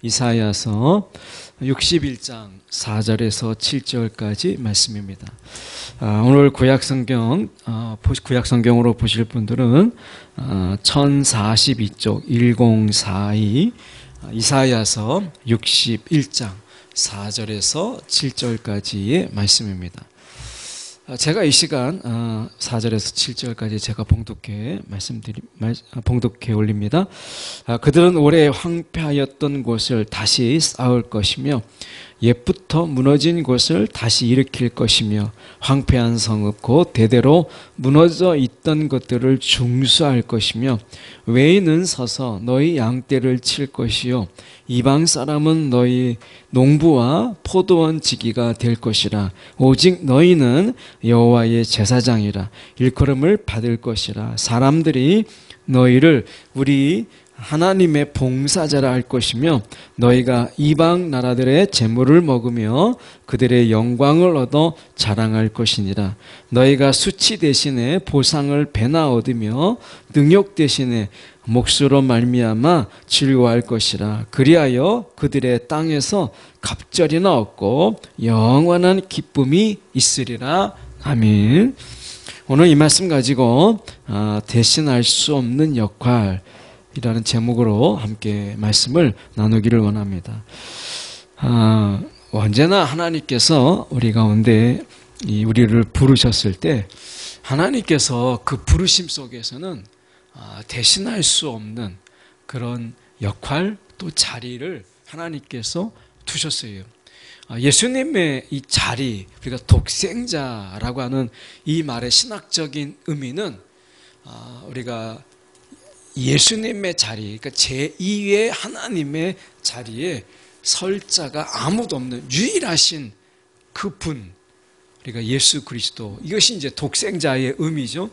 이사야서 61장 4절에서 7절까지 말씀입니다. 오늘 구약성경으로 보실 분들은 1042쪽 1042 이사야서 61장 4절에서 7절까지의 말씀입니다. 제가 이 시간 4절에서 7절까지 제가 봉독해 올립니다. 그들은 오래 황폐하였던 곳을 다시 쌓을 것이며 옛부터 무너진 곳을 다시 일으킬 것이며 황폐한 성읍 곧 대대로 무너져 있던 것들을 중수할 것이며 외인은 서서 너희 양떼를 칠 것이요 이방 사람은 너희 농부와 포도원 지기가 될 것이라. 오직 너희는 여호와의 제사장이라. 일컬음을 받을 것이라. 사람들이 너희를 우리 하나님의 봉사자라 할 것이며 너희가 이방 나라들의 재물을 먹으며 그들의 영광을 얻어 자랑할 것이니라. 너희가 수치 대신에 보상을 배나 얻으며 능욕 대신에 몫으로 말미암아 즐거워할 것이라. 그리하여 그들의 땅에서 갑절이나 얻고 영원한 기쁨이 있으리라. 아멘. 오늘 이 말씀 가지고 대신할 수 없는 역할 이라는 제목으로 함께 말씀을 나누기를 원합니다. 언제나 하나님께서 우리 가운데 우리를 부르셨을 때 하나님께서 그 부르심 속에서는 대신할 수 없는 그런 역할 또 자리를 하나님께서 두셨어요. 예수님의 이 자리, 우리가 독생자라고 하는 이 말의 신학적인 의미는 우리가 예수님의 자리, 그러니까 제2의 하나님의 자리에 설 자가 아무도 없는 유일하신 그분, 우리가 예수 그리스도, 이것이 이제 독생자의 의미죠.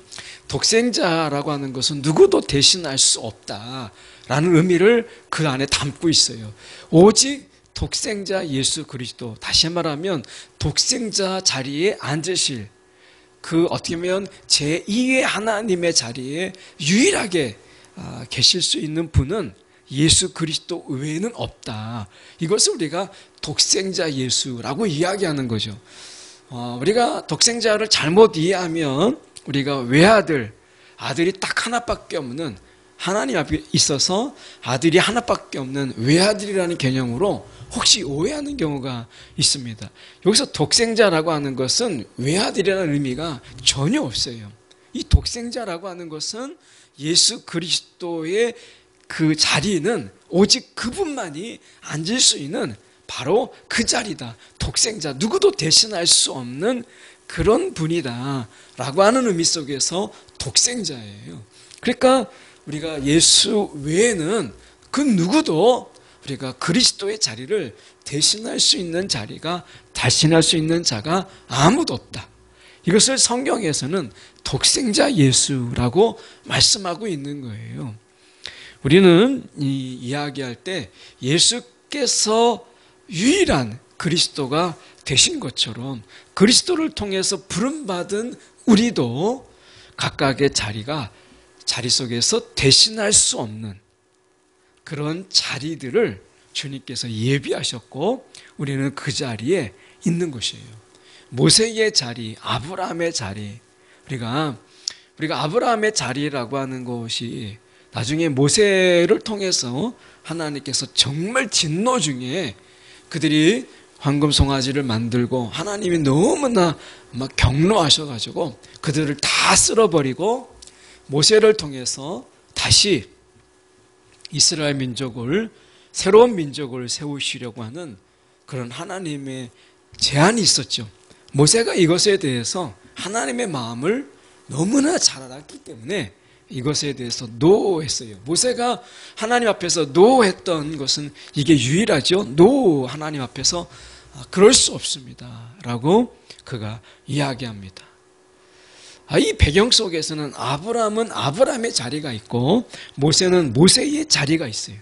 독생자라고 하는 것은 누구도 대신할 수 없다라는 의미를 그 안에 담고 있어요. 오직 독생자 예수 그리스도, 다시 말하면 독생자 자리에 앉으실 그 어떻게 보면 제2의 하나님의 자리에 유일하게 계실 수 있는 분은 예수 그리스도 외에는 없다. 이것을 우리가 독생자 예수라고 이야기하는 거죠. 우리가 독생자를 잘못 이해하면 우리가 외아들, 아들이 딱 하나밖에 없는, 하나님 앞에 있어서 아들이 하나밖에 없는 외아들이라는 개념으로 혹시 오해하는 경우가 있습니다. 여기서 독생자라고 하는 것은 외아들이라는 의미가 전혀 없어요. 이 독생자라고 하는 것은 예수 그리스도의 그 자리는 오직 그분만이 앉을 수 있는 바로 그 자리다. 독생자, 누구도 대신할 수 없는 그런 분이다 라고 하는 의미 속에서 독생자예요. 그러니까 우리가 예수 외에는 그 누구도 우리가 그리스도의 자리를 대신할 수 있는 자리가, 대신할 수 있는 자가 아무도 없다. 이것을 성경에서는 독생자 예수라고 말씀하고 있는 거예요. 우리는 이야기할 때 예수께서 유일한 그리스도가 되신 것처럼 그리스도를 통해서 부름받은 우리도 각각의 자리 속에서 대신할 수 없는 그런 자리들을 주님께서 예비하셨고 우리는 그 자리에 있는 것이에요. 모세의 자리, 아브라함의 자리, 우리가 아브라함의 자리라고 하는 것이 나중에 모세를 통해서 하나님께서 정말 진노 중에 그들이 황금 송아지를 만들고 하나님이 너무나 막 경노하셔가지고 그들을 다 쓸어버리고 모세를 통해서 다시 이스라엘 민족을, 새로운 민족을 세우시려고 하는 그런 하나님의 제안이 있었죠. 모세가 이것에 대해서 하나님의 마음을 너무나 잘 알았기 때문에 이것에 대해서 노했어요. 모세가 하나님 앞에서 노했던 것은 이게 유일하죠. 하나님 앞에서 그럴 수 없습니다 라고 그가 이야기합니다. 이 배경 속에서는 아브라함은 아브라함의 자리가 있고 모세는 모세의 자리가 있어요.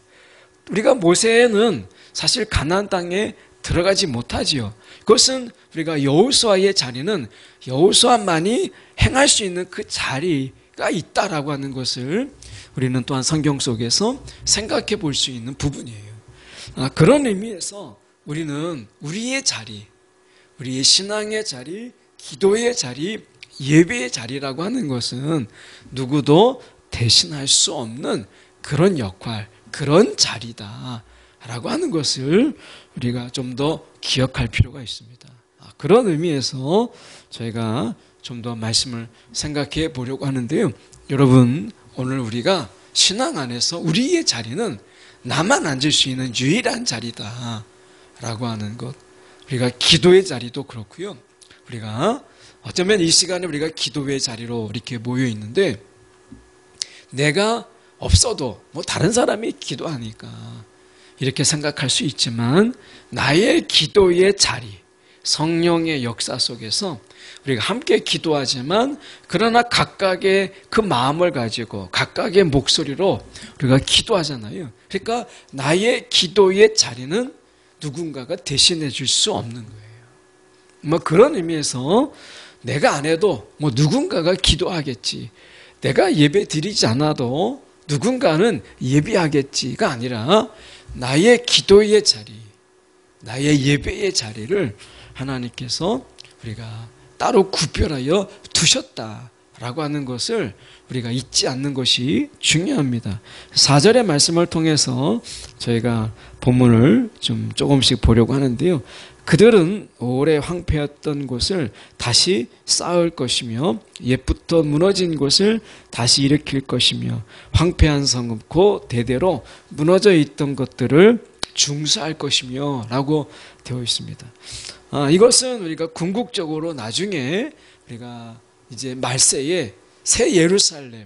우리가 모세는 사실 가나안 땅에 들어가지 못하지요. 그것은 우리가 여호수아의 자리는 여호수아만이 행할 수 있는 그 자리가 있다라고 하는 것을 우리는 또한 성경 속에서 생각해 볼 수 있는 부분이에요. 그런 의미에서 우리는 우리의 자리, 우리의 신앙의 자리, 기도의 자리, 예배의 자리라고 하는 것은 누구도 대신할 수 없는 그런 역할, 그런 자리다라고 하는 것을 우리가 좀 더 기억할 필요가 있습니다. 그런 의미에서 저희가 좀 더 말씀을 생각해 보려고 하는데요. 여러분, 오늘 우리가 신앙 안에서 우리의 자리는 나만 앉을 수 있는 유일한 자리다라고 하는 것. 우리가 기도의 자리도 그렇고요. 우리가 어쩌면 이 시간에 우리가 기도의 자리로 이렇게 모여 있는데 내가 없어도 뭐 다른 사람이 기도하니까 이렇게 생각할 수 있지만 나의 기도의 자리, 성령의 역사 속에서 우리가 함께 기도하지만 그러나 각각의 그 마음을 가지고 각각의 목소리로 우리가 기도하잖아요. 그러니까 나의 기도의 자리는 누군가가 대신해 줄 수 없는 거예요. 뭐 그런 의미에서 내가 안 해도 뭐 누군가가 기도하겠지. 내가 예배 드리지 않아도 누군가는 예배하겠지가 아니라 나의 기도의 자리, 나의 예배의 자리를 하나님께서 우리가 따로 구별하여 두셨다라고 하는 것을 우리가 잊지 않는 것이 중요합니다. 4절의 말씀을 통해서 저희가 본문을 좀 조금씩 보려고 하는데요. 그들은 오래 황폐했던 곳을 다시 쌓을 것이며 옛부터 무너진 곳을 다시 일으킬 것이며 황폐한 성읍 곧 대대로 무너져 있던 것들을 중수할 것이며 라고 되어 있습니다. 이것은 우리가 궁극적으로 나중에 우리가 이제 말세에 새 예루살렘,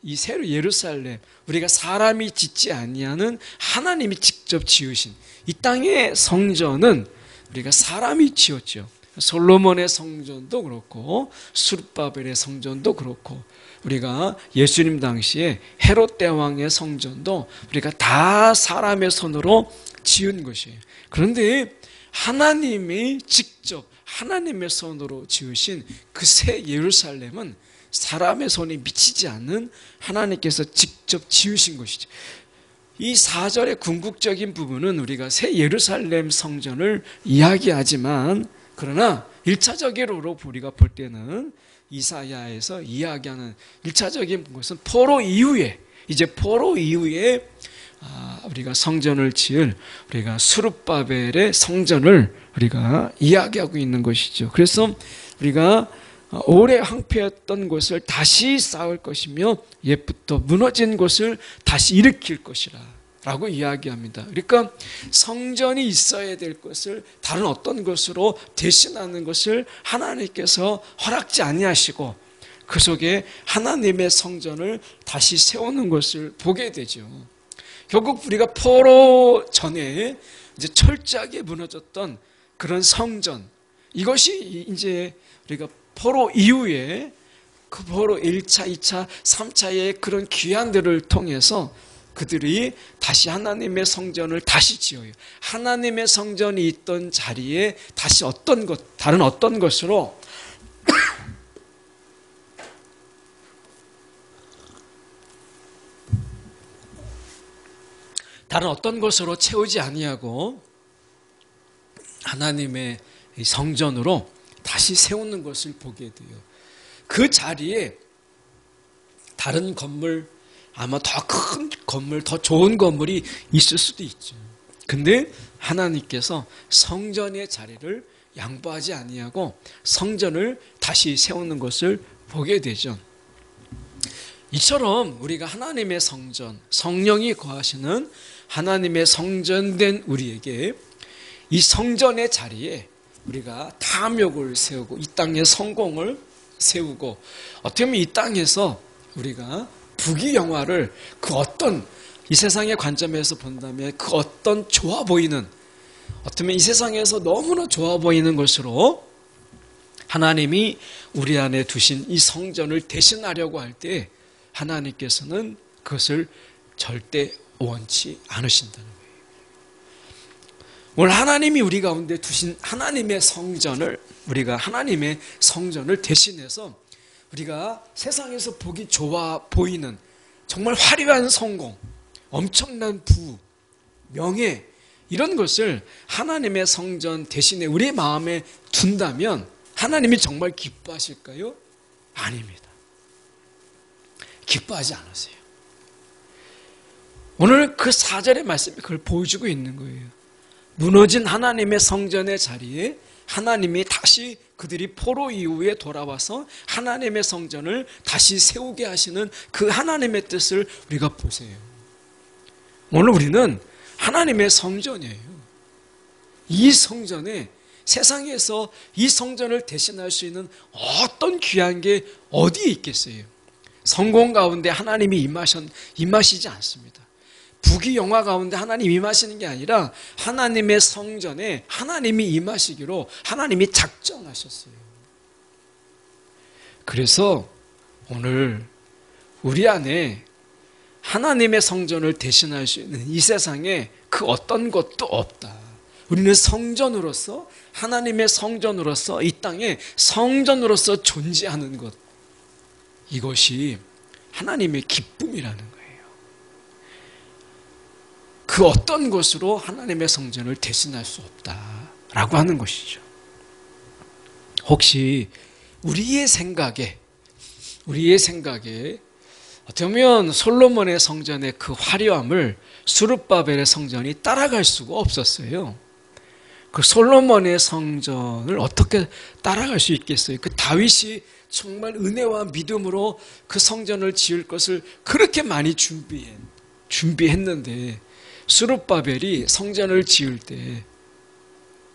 이 새 예루살렘, 우리가 사람이 짓지 아니하는 하나님이 직접 지으신 이 땅의 성전은 우리가 사람이 지었죠. 솔로몬의 성전도 그렇고 수르바벨의 성전도 그렇고 우리가 예수님 당시에 헤롯 대왕의 성전도 우리가 다 사람의 손으로 지은 것이에요. 그런데 하나님이 직접 하나님의 손으로 지으신 그 새 예루살렘은 사람의 손이 미치지 않는 하나님께서 직접 지으신 것이죠. 이 4절의 궁극적인 부분은 우리가 새 예루살렘 성전을 이야기하지만 그러나 1차적으로 우리가 볼 때는 이사야에서 이야기하는 1차적인 것은 포로 이후에 이제 포로 이후에 우리가 성전을 지을 우리가 수르바벨의 성전을 우리가 이야기하고 있는 것이죠. 그래서 우리가 오래 황폐했던 곳을 다시 쌓을 것이며 옛부터 무너진 곳을 다시 일으킬 것이라 라고 이야기합니다. 그러니까 성전이 있어야 될 것을 다른 어떤 것으로 대신하는 것을 하나님께서 허락지 아니하시고 그 속에 하나님의 성전을 다시 세우는 것을 보게 되죠. 결국 우리가 포로 전에 이제 철저하게 무너졌던 그런 성전, 이것이 이제 우리가 포로 이후에 그 포로 1차, 2차, 3차의 그런 귀환들을 통해서 그들이 다시 하나님의 성전을 다시 지어요. 하나님의 성전이 있던 자리에 다시 어떤 것, 다른 어떤 것으로 다른 어떤 것으로 채우지 아니하고 하나님의 성전으로 다시 세우는 것을 보게 돼요. 그 자리에 다른 건물, 아마 더 큰 건물, 더 좋은 건물이 있을 수도 있죠. 근데 하나님께서 성전의 자리를 양보하지 아니하고 성전을 다시 세우는 것을 보게 되죠. 이처럼 우리가 하나님의 성전, 성령이 거하시는 하나님의 성전된 우리에게 이 성전의 자리에 우리가 탐욕을 세우고 이 땅의 성공을 세우고 어떻게 보면 이 땅에서 우리가 부귀영화를 그 어떤 이 세상의 관점에서 본다면 그 어떤 좋아 보이는 어떻게 보면 이 세상에서 너무나 좋아 보이는 것으로 하나님이 우리 안에 두신 이 성전을 대신하려고 할 때 하나님께서는 그것을 절대 원치 않으신다는 거예요. 오늘 하나님이 우리 가운데 두신 하나님의 성전을 우리가 하나님의 성전을 대신해서 우리가 세상에서 보기 좋아 보이는 정말 화려한 성공, 엄청난 부, 명예 이런 것을 하나님의 성전 대신에 우리의 마음에 둔다면 하나님이 정말 기뻐하실까요? 아닙니다. 기뻐하지 않으세요. 오늘 그 4절의 말씀이 그걸 보여주고 있는 거예요. 무너진 하나님의 성전의 자리에 하나님이 다시 그들이 포로 이후에 돌아와서 하나님의 성전을 다시 세우게 하시는 그 하나님의 뜻을 우리가 보세요. 오늘 우리는 하나님의 성전이에요. 이 성전에 세상에서 이 성전을 대신할 수 있는 어떤 귀한 게 어디에 있겠어요? 성공 가운데 하나님이 임하시지 않습니다. 부귀영화 가운데 하나님이 임하시는 게 아니라 하나님의 성전에 하나님이 임하시기로 하나님이 작정하셨어요. 그래서 오늘 우리 안에 하나님의 성전을 대신할 수 있는 이 세상에 그 어떤 것도 없다. 우리는 성전으로서 하나님의 성전으로서 이 땅에 성전으로서 존재하는 것, 이것이 하나님의 기쁨이라는 거예요. 그 어떤 것으로 하나님의 성전을 대신할 수 없다라고 하는 것이죠. 혹시 우리의 생각에 어떻게 보면 솔로몬의 성전의 그 화려함을 스룹바벨의 성전이 따라갈 수가 없었어요. 그 솔로몬의 성전을 어떻게 따라갈 수 있겠어요? 그 다윗이 정말 은혜와 믿음으로 그 성전을 지을 것을 그렇게 많이 준비했는데 스룹바벨이 성전을 지을 때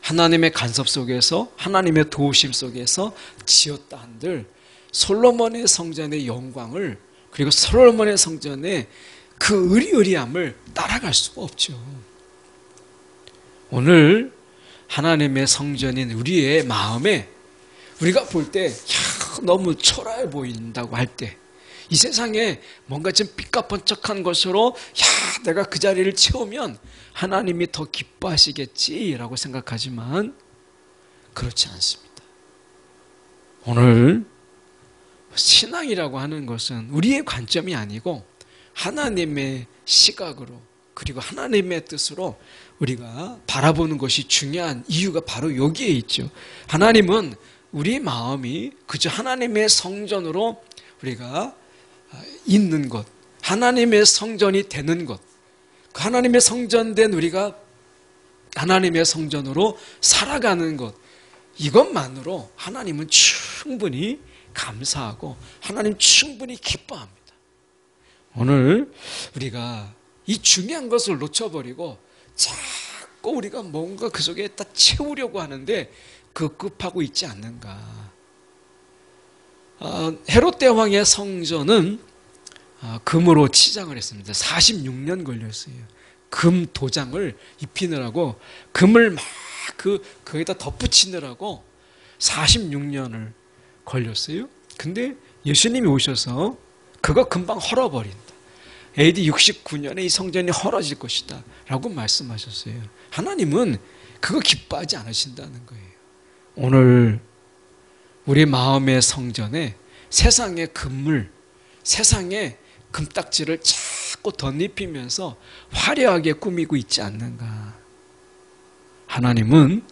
하나님의 간섭 속에서 하나님의 도우심 속에서 지었다 한들 솔로몬의 성전의 영광을 그리고 솔로몬의 성전의 그 의리의리함을 따라갈 수가 없죠. 오늘 하나님의 성전인 우리의 마음에 우리가 볼 때 너무 초라해 보인다고 할 때 이 세상에 뭔가 좀 삐까번쩍한 것으로 내가 그 자리를 채우면 하나님이 더 기뻐하시겠지라고 생각하지만 그렇지 않습니다. 오늘 신앙이라고 하는 것은 우리의 관점이 아니고 하나님의 시각으로 그리고 하나님의 뜻으로 우리가 바라보는 것이 중요한 이유가 바로 여기에 있죠. 하나님은 우리 마음이 그저 하나님의 성전으로 우리가 있는 것, 하나님의 성전이 되는 것, 그 하나님의 성전된 우리가 하나님의 성전으로 살아가는 것, 이것만으로 하나님은 충분히 감사하고 하나님 충분히 기뻐합니다. 오늘 우리가 이 중요한 것을 놓쳐버리고 자꾸 우리가 뭔가 그 속에 다 채우려고 하는데 급급하고 있지 않는가. 헤롯 대왕의 성전은 금으로 치장을 했습니다. 46년 걸렸어요. 금 도장을 입히느라고 금을 막 거기다 덧붙이느라고 46년을 걸렸어요. 근데 예수님이 오셔서 그거 금방 헐어버린다. AD 69년에 이 성전이 헐어질 것이다 라고 말씀하셨어요. 하나님은 그거 기뻐하지 않으신다는 거예요. 오늘 우리 마음의 성전에 세상의 금물, 세상의 금딱지를 자꾸 덧입히면서 화려하게 꾸미고 있지 않는가. 하나님은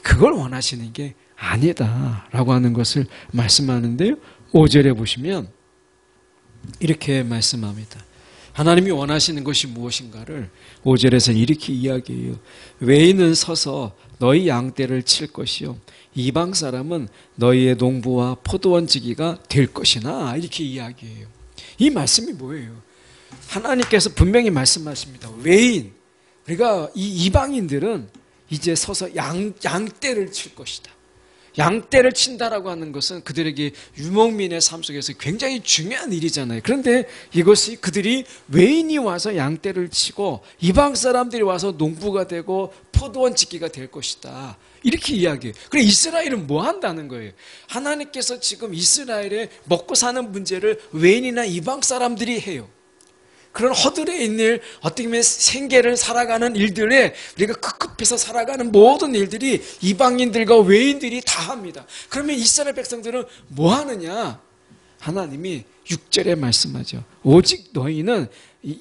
그걸 원하시는 게 아니다라고 하는 것을 말씀하는데요. 5절에 보시면 이렇게 말씀합니다. 하나님이 원하시는 것이 무엇인가를 5절에서 이렇게 이야기해요. 외인은 서서 너희 양떼를 칠 것이요 이방 사람은 너희의 농부와 포도원지기가 될 것이나 이렇게 이야기해요. 이 말씀이 뭐예요? 하나님께서 분명히 말씀하십니다. 외인, 우리가 이 이방인들은 이제 서서 양떼를 칠 것이다. 양떼를 친다라고 하는 것은 그들에게 유목민의 삶 속에서 굉장히 중요한 일이잖아요. 그런데 이것이 그들이 외인이 와서 양떼를 치고 이방 사람들이 와서 농부가 되고 포도원 짓기가 될 것이다. 이렇게 이야기해요. 그래 이스라엘은 뭐 한다는 거예요? 하나님께서 지금 이스라엘의 먹고 사는 문제를 외인이나 이방 사람들이 해요. 그런 허들에 있는 일, 어떻게 보면 생계를 살아가는 일들에 우리가 급급해서 살아가는 모든 일들이 이방인들과 외인들이 다 합니다. 그러면 이스라엘 백성들은 뭐 하느냐? 하나님이 6절에 말씀하죠. 오직 너희는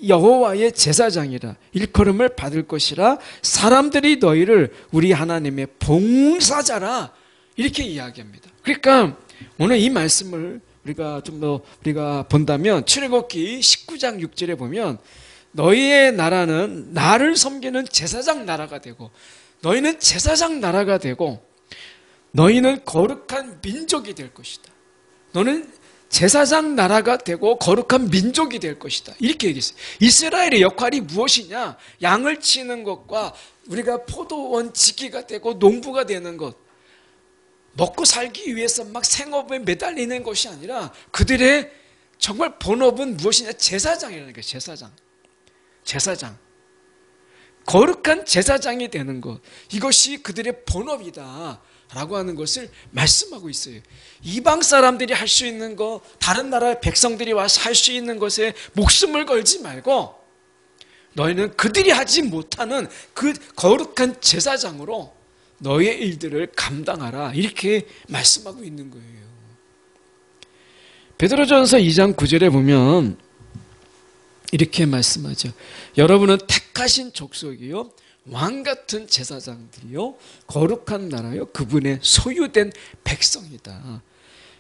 여호와의 제사장이라 일컬음을 받을 것이라 사람들이 너희를 우리 하나님의 봉사자라 이렇게 이야기합니다. 그러니까 오늘 이 말씀을 우리가 좀 더 우리가 본다면 출애굽기 19장 6절에 보면 너희의 나라는 나를 섬기는 제사장 나라가 되고 너희는 제사장 나라가 되고 너희는 거룩한 민족이 될 것이다. 너는 제사장 나라가 되고 거룩한 민족이 될 것이다. 이렇게 얘기했어요. 이스라엘의 역할이 무엇이냐? 양을 치는 것과 우리가 포도원 지기가 되고 농부가 되는 것, 먹고 살기 위해서 막 생업에 매달리는 것이 아니라 그들의 정말 본업은 무엇이냐? 제사장이라는 거예요. 제사장. 거룩한 제사장이 되는 것, 이것이 그들의 본업이다 라고 하는 것을 말씀하고 있어요. 이방 사람들이 할 수 있는 것, 다른 나라의 백성들이 와서 할 수 있는 것에 목숨을 걸지 말고 너희는 그들이 하지 못하는 그 거룩한 제사장으로 너희의 일들을 감당하라 이렇게 말씀하고 있는 거예요. 베드로전서 2장 9절에 보면 이렇게 말씀하죠. 여러분은 택하신 족속이요 왕같은 제사장들이요 거룩한 나라요 그분의 소유된 백성이다.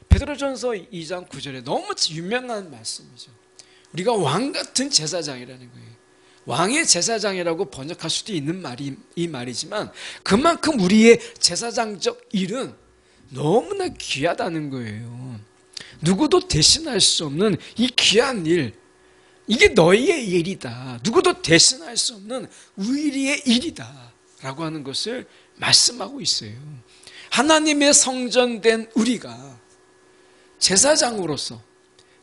베드로전서 2장 9절에 너무 유명한 말씀이죠. 우리가 왕같은 제사장이라는 거예요. 왕의 제사장이라고 번역할 수도 있는 말이 이 말이지만 그만큼 우리의 제사장적 일은 너무나 귀하다는 거예요. 누구도 대신할 수 없는 이 귀한 일, 이게 너희의 일이다. 누구도 대신할 수 없는 우리의 일이다 라고 하는 것을 말씀하고 있어요. 하나님의 성전된 우리가 제사장으로서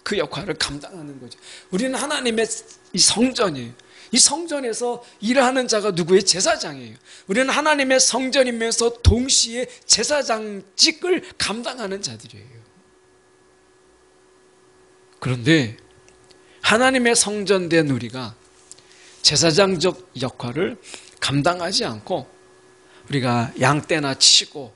그 역할을 감당하는 거죠. 우리는 하나님의 이 성전이에요. 이 성전에서 일하는 자가 누구의 제사장이에요. 우리는 하나님의 성전이면서 동시에 제사장직을 감당하는 자들이에요. 그런데 하나님의 성전된 우리가 제사장적 역할을 감당하지 않고 우리가 양떼나 치고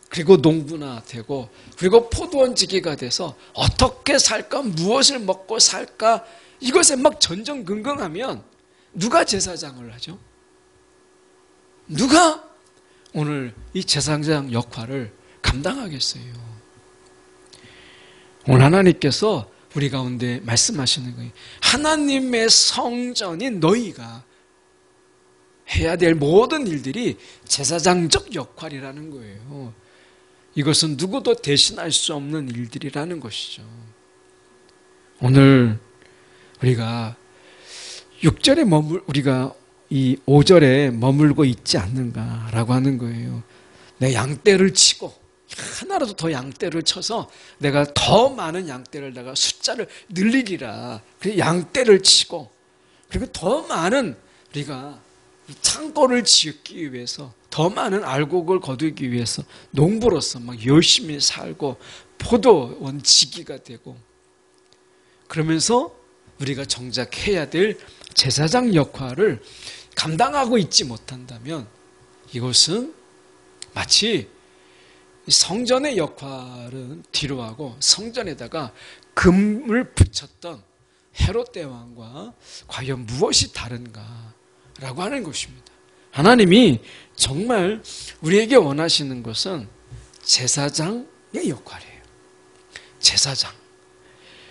그리고 농부나 되고 그리고 포도원 지기가 돼서 어떻게 살까 무엇을 먹고 살까 이것에 막 전전긍긍하면 누가 제사장을 하죠? 누가 오늘 이 제사장 역할을 감당하겠어요? 오늘 하나님께서 우리 가운데 말씀하시는 거예요. 하나님의 성전인 너희가 해야 될 모든 일들이 제사장적 역할이라는 거예요. 이것은 누구도 대신할 수 없는 일들이라는 것이죠. 오늘 우리가 6절에 우리가 이 5절에 머물고 있지 않는가라고 하는 거예요. 내 양떼를 치고 하나라도 더 양떼를 쳐서 내가 더 많은 양떼를 내가 숫자를 늘리리라. 그래서 양떼를 치고 그리고 더 많은 우리가 창고를 짓기 위해서 더 많은 알곡을 거두기 위해서 농부로서 막 열심히 살고 포도원 지기가 되고 그러면서 우리가 정작 해야 될 제사장 역할을 감당하고 있지 못한다면 이것은 마치 성전의 역할은 뒤로 하고 성전에다가 금을 붙였던 헤롯 대왕과 과연 무엇이 다른가라고 하는 것입니다. 하나님이 정말 우리에게 원하시는 것은 제사장의 역할이에요. 제사장.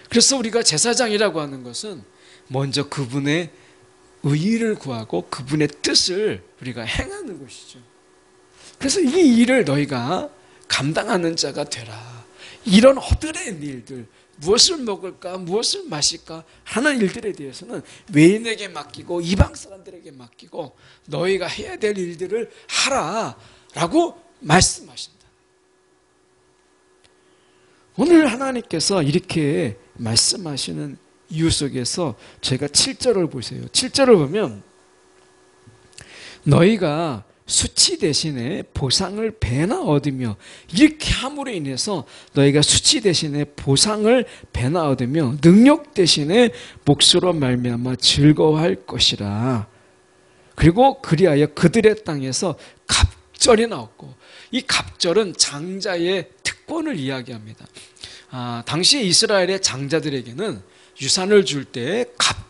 그래서 우리가 제사장이라고 하는 것은 먼저 그분의 의의를 구하고 그분의 뜻을 우리가 행하는 것이죠. 그래서 이 일을 너희가 감당하는 자가 되라. 이런 허들의 일들, 무엇을 먹을까, 무엇을 마실까 하는 일들에 대해서는 외인에게 맡기고 이방 사람들에게 맡기고 너희가 해야 될 일들을 하라라고 말씀하신다. 오늘 하나님께서 이렇게 말씀하시는 이유 속에서 제가 7절을 보세요. 7절을 보면 너희가 수치 대신에 보상을 배나 얻으며 이렇게 함으로 인해서 너희가 수치 대신에 보상을 배나 얻으며 능력 대신에 몫으로 말미암아 즐거워할 것이라. 그리고 그리하여 그들의 땅에서 갑절이 나왔고 이 갑절은 장자의 특권을 이야기합니다. 당시 이스라엘의 장자들에게는 유산을 줄 때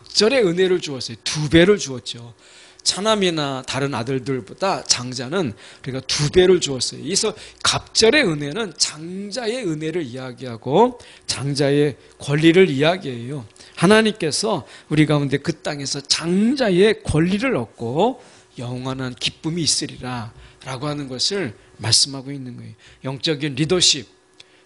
갑절의 은혜를 주었어요. 2배를 주었죠. 차남이나 다른 아들들보다 장자는 우리가 2배를 주었어요. 그래서 갑절의 은혜는 장자의 은혜를 이야기하고 장자의 권리를 이야기해요. 하나님께서 우리 가운데 그 땅에서 장자의 권리를 얻고 영원한 기쁨이 있으리라 라고 하는 것을 말씀하고 있는 거예요. 영적인 리더십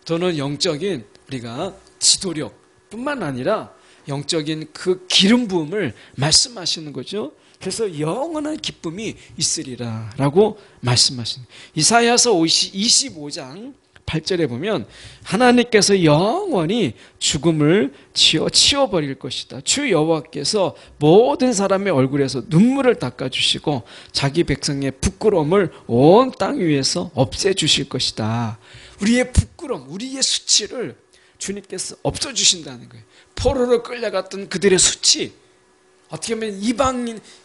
또는 영적인 우리가 지도력 뿐만 아니라 영적인 그 기름 부음을 말씀하시는 거죠. 그래서 영원한 기쁨이 있으리라 라고 말씀하시는 거예요. 이사야서 25장 8절에 보면 하나님께서 영원히 죽음을 치워버릴 것이다. 주 여호와께서 모든 사람의 얼굴에서 눈물을 닦아주시고 자기 백성의 부끄러움을 온 땅 위에서 없애주실 것이다. 우리의 부끄러움, 우리의 수치를 주님께서 없어주신다는 거예요. 포로로 끌려갔던 그들의 수치, 어떻게 보면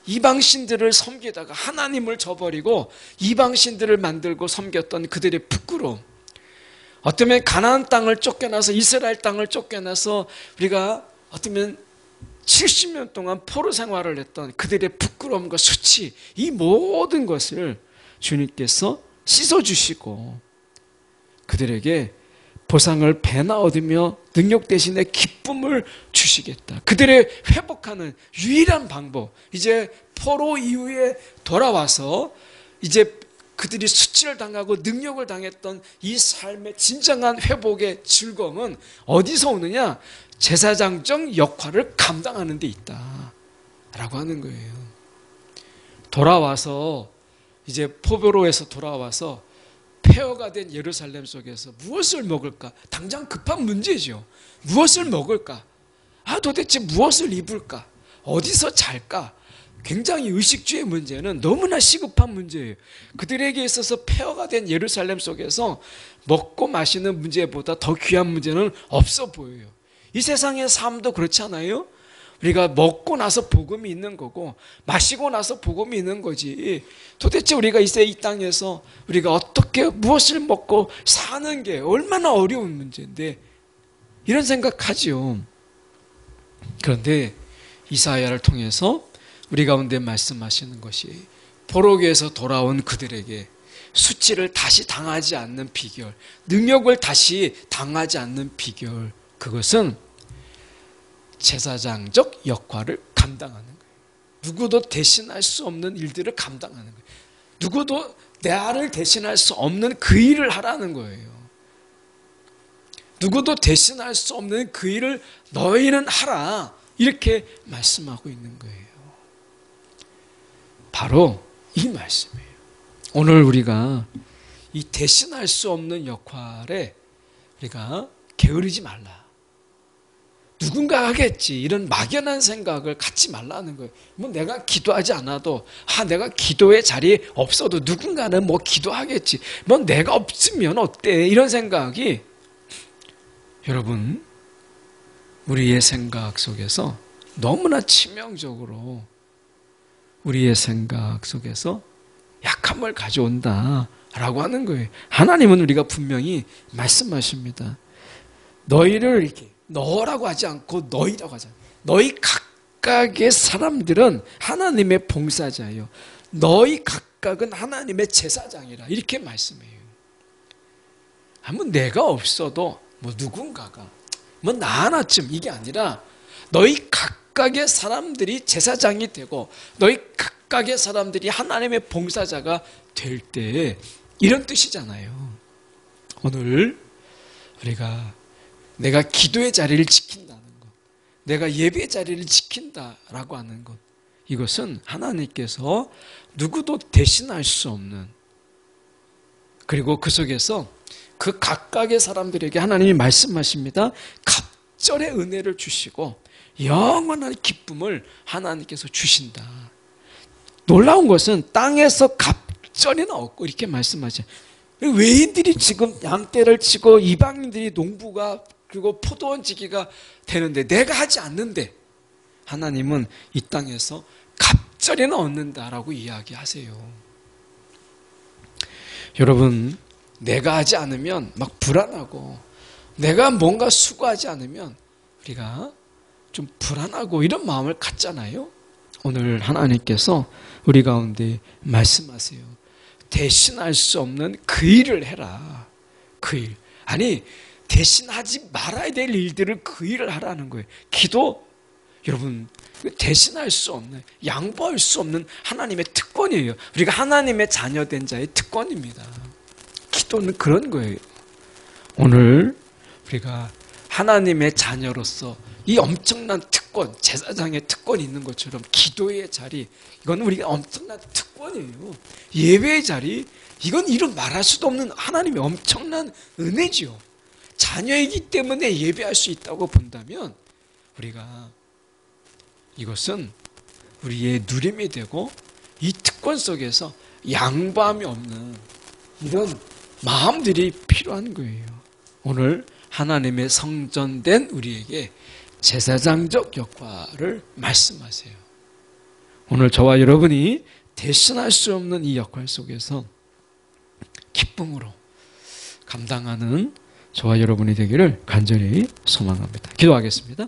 이방신들을 섬기다가 하나님을 저버리고 이방신들을 만들고 섬겼던 그들의 부끄러움, 어쩌면 가나안 땅을 쫓겨나서 이스라엘 땅을 쫓겨나서 우리가 어쩌면 70년 동안 포로 생활을 했던 그들의 부끄러움과 수치, 이 모든 것을 주님께서 씻어주시고 그들에게 보상을 배나 얻으며 능력 대신에 기쁨을 주시겠다. 그들의 회복하는 유일한 방법, 이제 포로 이후에 돌아와서 이제 그들이 수치를 당하고 능력을 당했던 이 삶의 진정한 회복의 즐거움은 어디서 오느냐? 제사장적 역할을 감당하는 데 있다 라고 하는 거예요. 돌아와서 이제 포로에서 돌아와서 폐허가 된 예루살렘 속에서 무엇을 먹을까? 당장 급한 문제죠. 무엇을 먹을까? 도대체 무엇을 입을까? 어디서 잘까? 굉장히 의식주의 문제는 너무나 시급한 문제예요. 그들에게 있어서 폐허가 된 예루살렘 속에서 먹고 마시는 문제보다 더 귀한 문제는 없어 보여요. 이 세상의 삶도 그렇지 않아요? 우리가 먹고 나서 복음이 있는 거고 마시고 나서 복음이 있는 거지. 도대체 우리가 이 땅에서 우리가 어떻게 무엇을 먹고 사는 게 얼마나 어려운 문제인데 이런 생각하지요. 그런데 이사야를 통해서 우리 가운데 말씀하시는 것이 포로기에서 돌아온 그들에게 수치를 다시 당하지 않는 비결, 능력을 다시 당하지 않는 비결, 그것은 제사장적 역할을 감당하는 거예요. 누구도 대신할 수 없는 일들을 감당하는 거예요. 누구도 나를 대신할 수 없는 그 일을 하라는 거예요. 누구도 대신할 수 없는 그 일을 너희는 하라, 이렇게 말씀하고 있는 거예요. 바로 이 말씀이에요. 오늘 우리가 이 대신할 수 없는 역할에 우리가 게으르지 말라. 누군가 하겠지, 이런 막연한 생각을 갖지 말라는 거예요. 뭐 내가 기도하지 않아도 내가 기도의 자리에 없어도 누군가는 뭐 기도하겠지, 뭐 내가 없으면 어때, 이런 생각이 여러분 우리의 생각 속에서 너무나 치명적으로 우리의 생각 속에서 약함을 가져온다라고 하는 거예요. 하나님은 우리가 분명히 말씀하십니다. 너희를 이렇게 너라고 하지 않고 너희라고 하잖아요. 너희 각각의 사람들은 하나님의 봉사자예요. 너희 각각은 하나님의 제사장이라, 이렇게 말씀해요. 뭐 내가 없어도 뭐 누군가가 뭐 나 하나쯤, 이게 아니라 너희 각각의 사람들이 제사장이 되고 너희 각각의 사람들이 하나님의 봉사자가 될 때, 이런 뜻이잖아요. 오늘 우리가 내가 기도의 자리를 지킨다는 것, 내가 예배의 자리를 지킨다라고 하는 것, 이것은 하나님께서 누구도 대신할 수 없는, 그리고 그 속에서 그 각각의 사람들에게 하나님이 말씀하십니다. 갑절의 은혜를 주시고 영원한 기쁨을 하나님께서 주신다. 놀라운 것은 땅에서 갑절이나 없고, 이렇게 말씀하죠. 외인들이 지금 양떼를 치고 이방인들이 농부가 그리고 포도원 지기가 되는데 내가 하지 않는데 하나님은 이 땅에서 갑절이나 얻는다라고 이야기하세요. 여러분, 내가 하지 않으면 막 불안하고 내가 뭔가 수고하지 않으면 우리가 좀 불안하고 이런 마음을 갖잖아요. 오늘 하나님께서 우리 가운데 말씀하세요. 대신할 수 없는 그 일을 해라. 그 일. 아니, 대신하지 말아야 될 일들을 그 일을 하라는 거예요. 기도, 여러분, 대신할 수 없는, 양보할 수 없는 하나님의 특권이에요. 우리가 하나님의 자녀된 자의 특권입니다. 기도는 그런 거예요. 오늘 우리가 하나님의 자녀로서 이 엄청난 특권, 제사장의 특권이 있는 것처럼 기도의 자리, 이건 우리가 엄청난 특권이에요. 예배의 자리, 이건 이루 말할 수도 없는 하나님의 엄청난 은혜지요. 자녀이기 때문에 예배할 수 있다고 본다면 우리가 이것은 우리의 누림이 되고 이 특권 속에서 양보함이 없는 이런 마음들이 필요한 거예요. 오늘 하나님의 성전된 우리에게 제사장적 역할을 말씀하세요. 오늘 저와 여러분이 대신할 수 없는 이 역할 속에서 기쁨으로 감당하는 저와 여러분이 되기를 간절히 소망합니다. 기도하겠습니다.